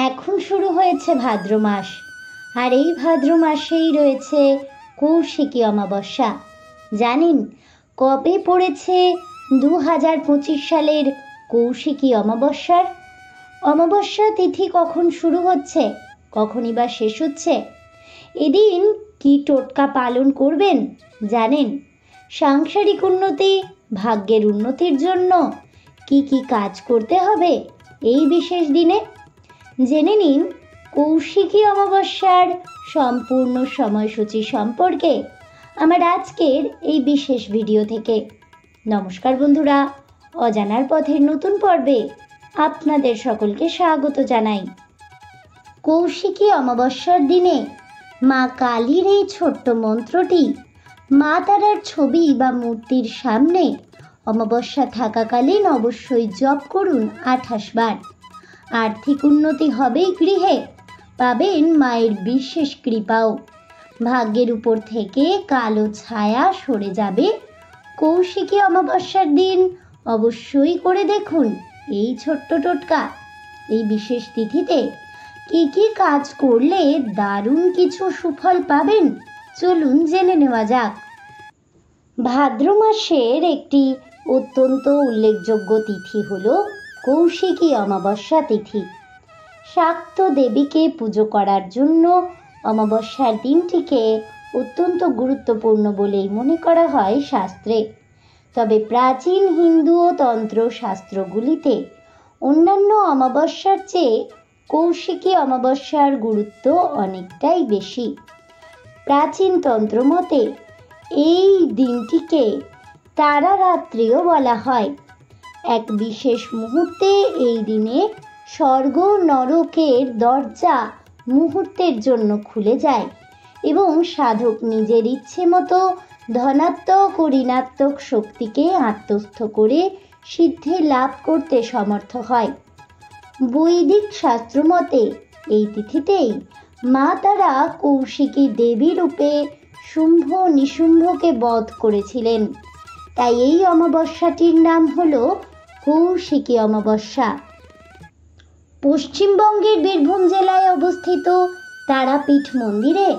এখন শুরু হয়েছে ভাদ্র মাস, আর এই ভাদ্র মাসেই রয়েছে কৌশিকী অমাবস্যা। জানেন কবে পড়েছে 2025 সালের কৌশিকী অমাবস্যার? অমাবস্যা তিথি কখন শুরু হচ্ছে, কখনই বা শেষ হচ্ছে? এদিন কি টোটকা পালন করবেন জানেন? সাংসারিক উন্নতি, ভাগ্যের উন্নতির জন্য কি কি কাজ করতে হবে এই বিশেষ দিনে? জেনে নিন কৌশিকী অমাবস্যার সম্পূর্ণ সময়সূচি সম্পর্কে আমার আজকের এই বিশেষ ভিডিও থেকে। নমস্কার বন্ধুরা, অজানার পথের নতুন পর্বে আপনাদের সকলকে স্বাগত জানাই। কৌশিকী অমাবস্যার দিনে মা কালীর এই ছোট্ট মন্ত্রটি মা তারার ছবি বা মূর্তির সামনে অমাবস্যা থাকাকালীন অবশ্যই জপ করুন 28 বার। আর্থিক উন্নতি হবেই গৃহে, পাবেন মায়ের বিশেষ কৃপাও। ভাগ্যের উপর থেকে কালো ছায়া সরে যাবে। কৌশিকী অমাবস্যার দিন অবশ্যই করে দেখুন এই ছোট্ট টোটকা। এই বিশেষ তিথিতে কি কি কাজ করলে দারুণ কিছু সুফল পাবেন, চলুন জেনে নেওয়া যাক। ভাদ্র মাসের একটি অত্যন্ত উল্লেখযোগ্য তিথি হল কৌশিকী অমাবস্যা তিথি। শাক্ত দেবীকে পুজো করার জন্য অমাবস্যার দিনটিকে অত্যন্ত গুরুত্বপূর্ণ বলেই মনে করা হয় শাস্ত্রে। তবে প্রাচীন হিন্দু ও তন্ত্র শাস্ত্রগুলিতে অন্যান্য অমাবস্যার চেয়ে কৌশিকী অমাবস্যার গুরুত্ব অনেকটাই বেশি। প্রাচীন তন্ত্রমতে এই দিনটিকে তারারাত্রিও বলা হয়। এক বিশেষ মুহূর্তে এই দিনে স্বর্গ নরকের দরজা মুহূর্তের জন্য খুলে যায় এবং সাধক নিজের ইচ্ছে মতো ধনাত্মক ও ঋণাত্মক শক্তিকে আত্মস্থ করে সিদ্ধি লাভ করতে সমর্থ হয়। বৈদিক শাস্ত্রমতে এই তিথিতেই মা তারা কৌশিকী দেবী রূপে শুম্ভ নিশুম্ভকে বধ করেছিলেন। তাই এই অমাবস্যাটির নাম হল কৌশিকী অমাবস্যা। পশ্চিমবঙ্গের বীরভূম জেলায় অবস্থিত তারাপীঠ মন্দিরে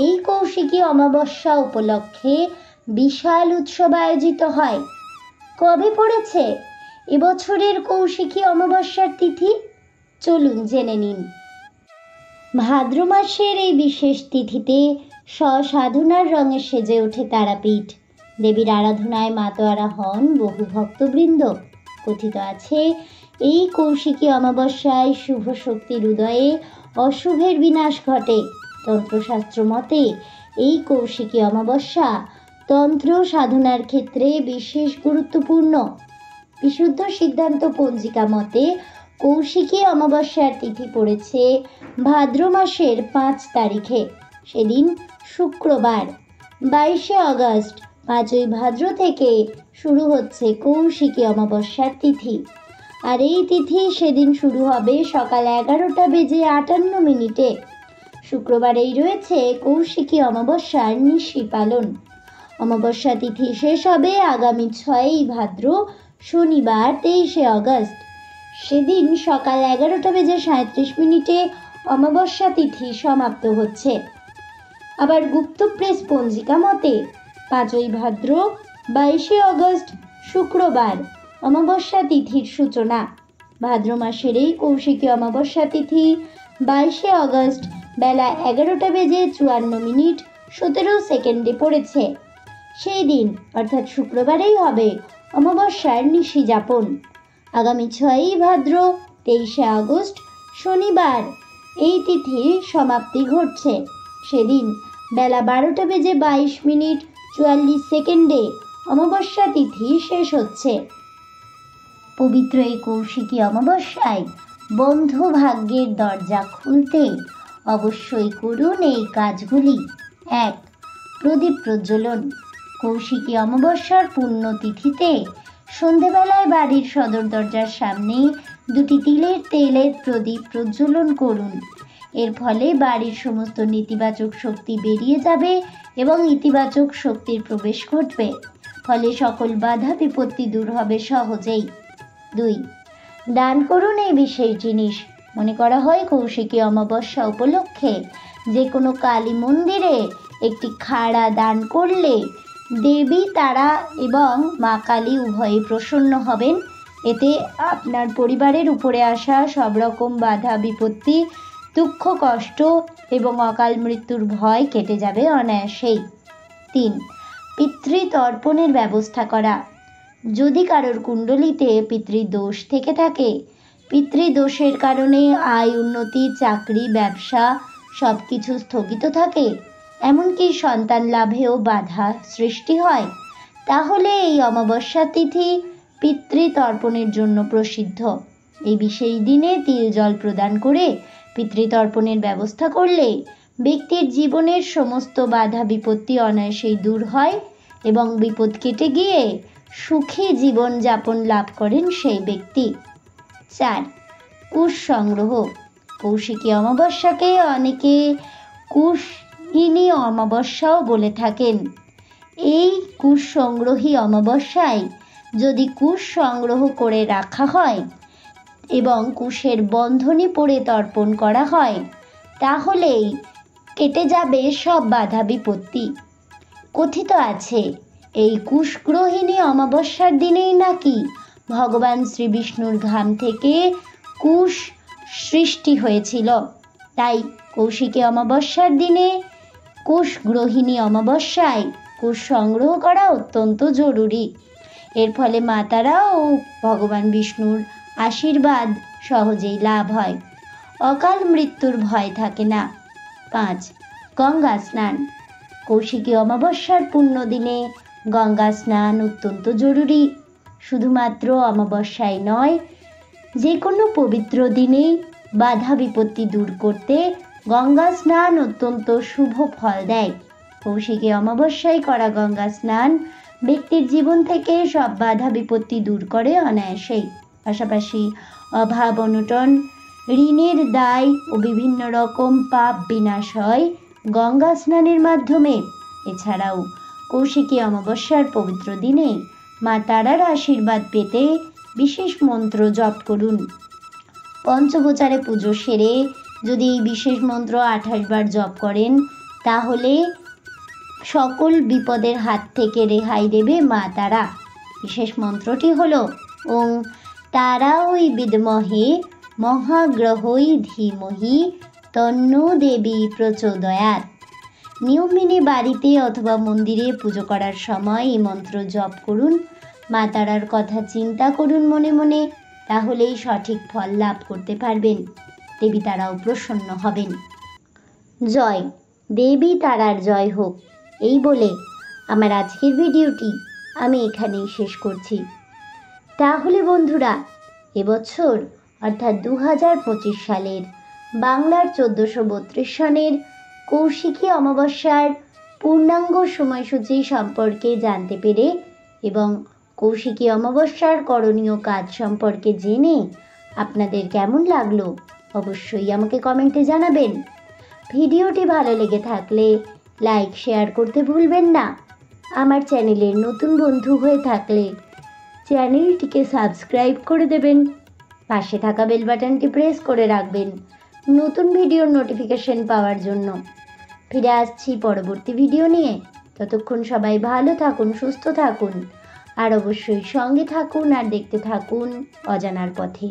এই কৌশিকী অমাবস্যা উপলক্ষে বিশাল উৎসব আয়োজিত হয়। কবে পড়েছে এবছরের কৌশিকী অমাবস্যার তিথি, চলুন জেনে নিন। ভাদ্র মাসের এই বিশেষ তিথিতে স্বসাধনার রঙে সেজে ওঠে তারাপীঠ। দেবীর আরাধনায় মাতোয়ারা হন বহু ভক্তবৃন্দ। কথিত আছে এই কৌশিকী অমাবস্যায় শুভ শক্তির উদয়ে অশুভের বিনাশ ঘটে। তন্ত্রশাস্ত্র মতে এই কৌশিকী অমাবস্যা তন্ত্র সাধনার ক্ষেত্রে বিশেষ গুরুত্বপূর্ণ। বিশুদ্ধ সিদ্ধান্ত পঞ্জিকা মতে কৌশিকী অমাবস্যার তিথি পড়েছে ভাদ্র মাসের 5 তারিখে। সেদিন শুক্রবার 22শে আগস্ট 5ই ভাদ্র থেকে শুরু হচ্ছে কৌশিকী অমাবস্যার তিথি। আর এই তিথি সেদিন শুরু হবে সকাল 11:58 শুক্রবারেই রয়েছে কৌশিকী অমাবস্যার নিশি পালন। অমাবস্যা তিথি শেষ হবে আগামী 6ই ভাদ্র শনিবার 23শে আগস্ট। সেদিন সকাল 11:37 অমাবস্যা তিথি সমাপ্ত হচ্ছে। আবার গুপ্ত প্রেস পঞ্জিকা মতে 5ই ভাদ্র 22শে আগস্ট শুক্রবার অমাবস্যা তিথির সূচনা। ভাদ্র মাসের এই কৌশিকী অমাবস্যা তিথি 22শে আগস্ট বেলা 11:54 পড়েছে। সেই দিন অর্থাৎ শুক্রবারেই হবে অমাবস্যার নিশি যাপন। আগামী 6ই ভাদ্র 23শে আগস্ট শনিবার এই তিথির সমাপ্তি ঘটছে। সেদিন বেলা 12:22 অমাবস্যা তিথি শেষ হচ্ছে। পবিত্র এই কৌশিকী অমাবস্যায় বন্ধ ভাগ্যের দরজা খুলতে অবশ্যই করুন এই কাজগুলি। 1. প্রদীপ প্রজ্বলন। কৌশিকী অমাবস্যার পুণ্যতিথিতে সন্ধেবেলায় বাড়ির সদর দরজার সামনে 2টি তিলের তেলের প্রদীপ প্রজ্বলন করুন। এর ফলে বাড়ির সমস্ত নেতিবাচক শক্তি বেরিয়ে যাবে এবং ইতিবাচক শক্তির প্রবেশ ঘটবে। ফলে সকল বাধা বিপত্তি দূর হবে সহজেই। 2. দান করুন এই বিশেষ জিনিস। মনে করা হয় কৌশিকী অমাবস্যা উপলক্ষে যে কোনো কালী মন্দিরে একটি খাড়া দান করলে দেবী তারা এবং মা কালী উভয়ই প্রসন্ন হবেন। এতে আপনার পরিবারের উপরে আসা সব রকম বাধা বিপত্তি, দুঃখ কষ্ট এবং অকাল মৃত্যুর ভয় কেটে যাবে অনায়াসেই। 3. পিতৃতর্পণের ব্যবস্থা করা। যদি কারোর কুণ্ডলিতে পিতৃদোষ থেকে থাকে, পিতৃদোষের কারণে আয় উন্নতি, চাকরি, ব্যবসা সব কিছু স্থগিত থাকে, এমনকি সন্তান লাভেও বাধা সৃষ্টি হয়, তাহলে এই অমাবস্যা তিথি পিতৃতর্পণের জন্য প্রসিদ্ধ। এই বিশেষ দিনে তিল জল প্রদান করে পিতৃতর্পণের ব্যবস্থা করলে ব্যক্তির জীবনের সমস্ত বাধা বিপত্তি অনায়াসেই দূর হয় এবং বিপদ কেটে গিয়ে সুখী জীবন যাপন লাভ করেন সেই ব্যক্তি। 4. কুশ সংগ্রহ। কৌশিকী অমাবস্যাকে অনেকে কুশিনী অমাবস্যাও বলে থাকেন। এই কুশ সংগ্রহী অমাবস্যায় যদি কুশ সংগ্রহ করে রাখা হয় এবং কুশের বন্ধনী পরে তর্পণ করা হয়, তাহলেই কেটে যাবে সব বাধা বিপত্তি। কথিত আছে এই কুশগ্রহিণী অমাবস্যার দিনেই নাকি ভগবান শ্রীবিষ্ণুর ঘাম থেকে কুশ সৃষ্টি হয়েছিল। তাই কৌশিকী অমাবস্যার দিনে কুশগ্রহিণী অমাবস্যায় কুশ সংগ্রহ করা অত্যন্ত জরুরি। এর ফলে মা তারা ও ভগবান বিষ্ণুর আশীর্বাদ সহজেই লাভ হয়, অকাল মৃত্যুর ভয় থাকে না। 5. গঙ্গা স্নান। কৌশিকী অমাবস্যার পুণ্য দিনে গঙ্গা স্নান অত্যন্ত জরুরি। শুধুমাত্র অমাবস্যায় নয়, যে কোনো পবিত্র দিনেই বাধা বিপত্তি দূর করতে গঙ্গা স্নান অত্যন্ত শুভ ফল দেয়। কৌশিকী অমাবস্যায় করা গঙ্গা স্নান ব্যক্তির জীবন থেকে সব বাধা বিপত্তি দূর করে অনায়াসেই। পাশাপাশি অভাব অনটন, ঋণের দায় ও বিভিন্ন রকম পাপ বিনাশ হয় গঙ্গা স্নানের মাধ্যমে। এছাড়াও কৌশিকী অমাবস্যার পবিত্র দিনে মা তারার আশীর্বাদ পেতে বিশেষ মন্ত্র জপ করুন। পঞ্চপ্রচারে পুজো সেরে যদি এই বিশেষ মন্ত্র 28 বার জপ করেন, তাহলে সকল বিপদের হাত থেকে রেহাই দেবে মা তারা। বিশেষ মন্ত্রটি হলো ওং তারাই বিদ্মহে মহাগ্রহই ধীমহি তন্নো দেবী প্রচোদয়াৎ। নিয়ম মেনে বাড়িতে অথবা মন্দিরে পুজো করার সময় এই মন্ত্র জপ করুন। মা তারার কথা চিন্তা করুন মনে মনে, তাহলেই সঠিক ফল লাভ করতে পারবেন। দেবী তারাও প্রসন্ন হবেন। জয় দেবী তারার জয় হোক, এই বলে আমার আজকের ভিডিওটি আমি এখানেই শেষ করছি। তাহলে বন্ধুরা, এবছর অর্থাৎ 2025 সালের বাংলার 1432 সনের কৌশিকী অমাবস্যার পূর্ণাঙ্গ সময়সূচি সম্পর্কে জানতে পেরে এবং কৌশিকী অমাবস্যার করণীয় কাজ সম্পর্কে জেনে আপনাদের কেমন লাগলো অবশ্যই আমাকে কমেন্টে জানাবেন। ভিডিওটি ভালো লেগে থাকলে লাইক শেয়ার করতে ভুলবেন না। আমার চ্যানেলের নতুন বন্ধু হয়ে থাকলে চ্যানেলটিকে সাবস্ক্রাইব করে দেবেন। পাশে থাকা বেল বাটনটি প্রেস করে রাখবেন নতুন ভিডিওর নোটিফিকেশন পাওয়ার জন্য। ফিরে আসছি পরবর্তী ভিডিও নিয়ে। ততক্ষণ সবাই ভালো থাকুন, সুস্থ থাকুন আর অবশ্যই সঙ্গে থাকুন আর দেখতে থাকুন অজানার পথে।